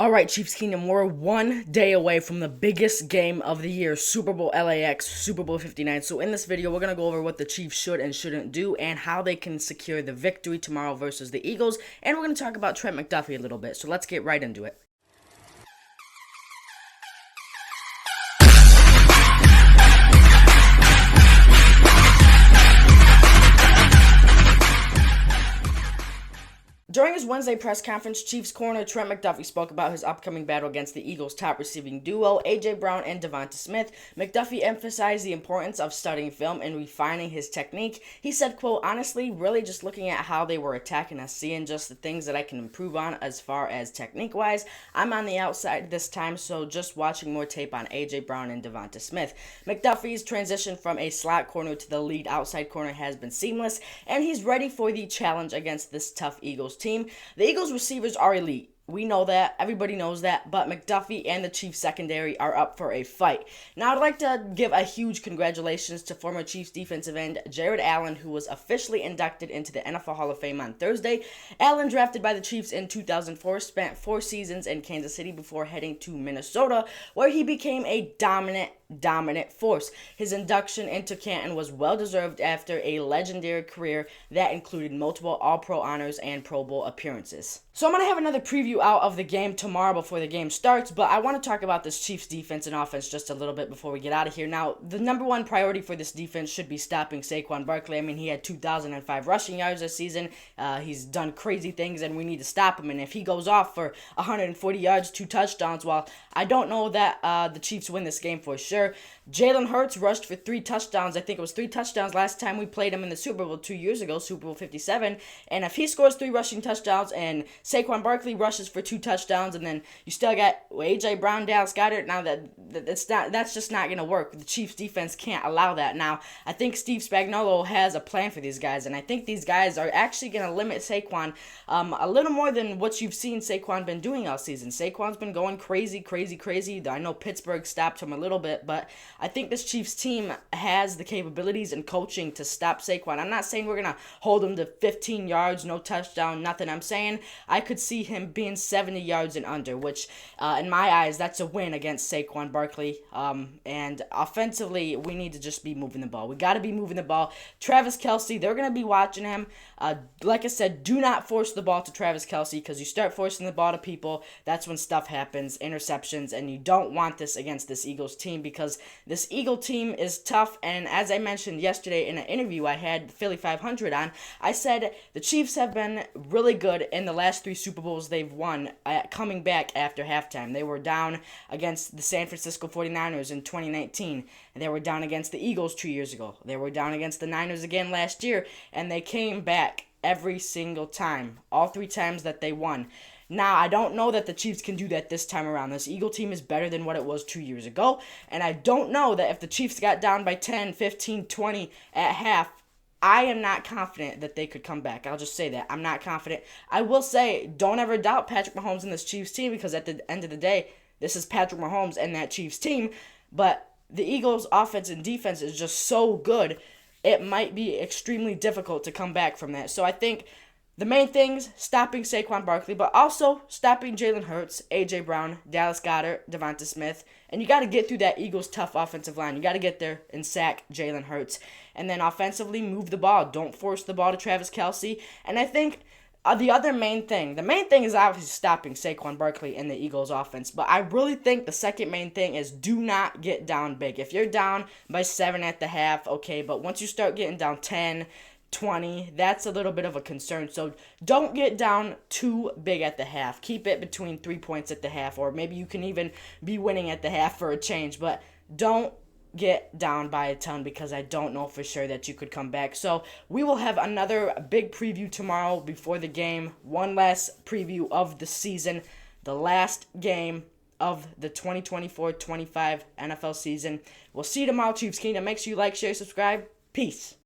All right, Chiefs Kingdom, we're one day away from the biggest game of the year, Super Bowl LAX, Super Bowl 59. So in this video, we're going to go over what the Chiefs should and shouldn't do and how they can secure the victory tomorrow versus the Eagles. And we're going to talk about Trent McDuffie a little bit. So let's get right into it. During his Wednesday press conference, Chiefs corner Trent McDuffie spoke about his upcoming battle against the Eagles' top receiving duo, A.J. Brown and Devonta Smith. McDuffie emphasized the importance of studying film and refining his technique. He said, quote, honestly, really just looking at how they were attacking us, seeing just the things that I can improve on as far as technique-wise. I'm on the outside this time, so just watching more tape on A.J. Brown and Devonta Smith. McDuffie's transition from a slot corner to the lead outside corner has been seamless, and he's ready for the challenge against this tough Eagles team. The Eagles receivers are elite. We know that. Everybody knows that. But McDuffie and the Chiefs secondary are up for a fight. Now, I'd like to give a huge congratulations to former Chiefs defensive end Jared Allen, who was officially inducted into the NFL Hall of Fame on Thursday. Allen, drafted by the Chiefs in 2004, spent 4 seasons in Kansas City before heading to Minnesota, where he became a dominant force. His induction into Canton was well-deserved after a legendary career that included multiple All-Pro honors and Pro Bowl appearances. So I'm going to have another preview out of the game tomorrow before the game starts, but I want to talk about this Chiefs defense and offense just a little bit before we get out of here. Now, the number one priority for this defense should be stopping Saquon Barkley. I mean, he had 2,005 rushing yards this season. He's done crazy things, and we need to stop him. And if he goes off for 140 yards, 2 touchdowns, well, I don't know that the Chiefs win this game for sure. Jalen Hurts rushed for 3 touchdowns. I think it was 3 touchdowns last time we played him in the Super Bowl 2 years ago, Super Bowl 57. And if he scores 3 rushing touchdowns and Saquon Barkley rushes for 2 touchdowns, and then you still got A.J. Brown, Dallas Goedert, now that's just not going to work. The Chiefs defense can't allow that. Now, I think Steve Spagnuolo has a plan for these guys, and I think these guys are actually going to limit Saquon a little more than what you've seen Saquon been doing all season. Saquon's been going crazy. I know Pittsburgh stopped him a little bit, but I think this Chiefs team has the capabilities and coaching to stop Saquon. I'm not saying we're going to hold him to 15 yards, no touchdown, nothing. I'm saying I could see him being 70 yards and under, which in my eyes, that's a win against Saquon Barkley. And offensively, we need to just be moving the ball. We got to be moving the ball. Travis Kelce, they're going to be watching him. Like I said, do not force the ball to Travis Kelce, because you start forcing the ball to people, that's when stuff happens, interceptions, and you don't want this against this Eagles team, because this Eagle team is tough. And as I mentioned yesterday in an interview I had Philly 500 on, I said the Chiefs have been really good in the last 3 Super Bowls they've won coming back after halftime. They were down against the San Francisco 49ers in 2019, and they were down against the Eagles 2 years ago. They were down against the Niners again last year, and they came back every single time, all 3 times that they won. Now, I don't know that the Chiefs can do that this time around. This Eagle team is better than what it was 2 years ago, and I don't know that if the Chiefs got down by 10, 15, 20 at half, I am not confident that they could come back. I'll just say that. I'm not confident. I will say, don't ever doubt Patrick Mahomes and this Chiefs team, because at the end of the day, this is Patrick Mahomes and that Chiefs team, but the Eagles' offense and defense is just so good, it might be extremely difficult to come back from that. So I think the main things, stopping Saquon Barkley, but also stopping Jalen Hurts, A.J. Brown, Dallas Goedert, Devonta Smith. And you got to get through that Eagles' tough offensive line. You got to get there and sack Jalen Hurts. And then offensively, move the ball. Don't force the ball to Travis Kelce. And I think the main thing is obviously stopping Saquon Barkley and the Eagles' offense. But I really think the second main thing is do not get down big. If you're down by 7 at the half, okay. But once you start getting down 10, 20, that's a little bit of a concern. So don't get down too big at the half. Keep it between 3 points at the half, or maybe you can even be winning at the half for a change. But don't get down by a ton, because I don't know for sure that you could come back. So we will have another big preview tomorrow before the game. One last preview of the season, the last game of the 2024-25 NFL season. We'll see you tomorrow, Chiefs Kingdom. Make sure you like, share, subscribe. Peace.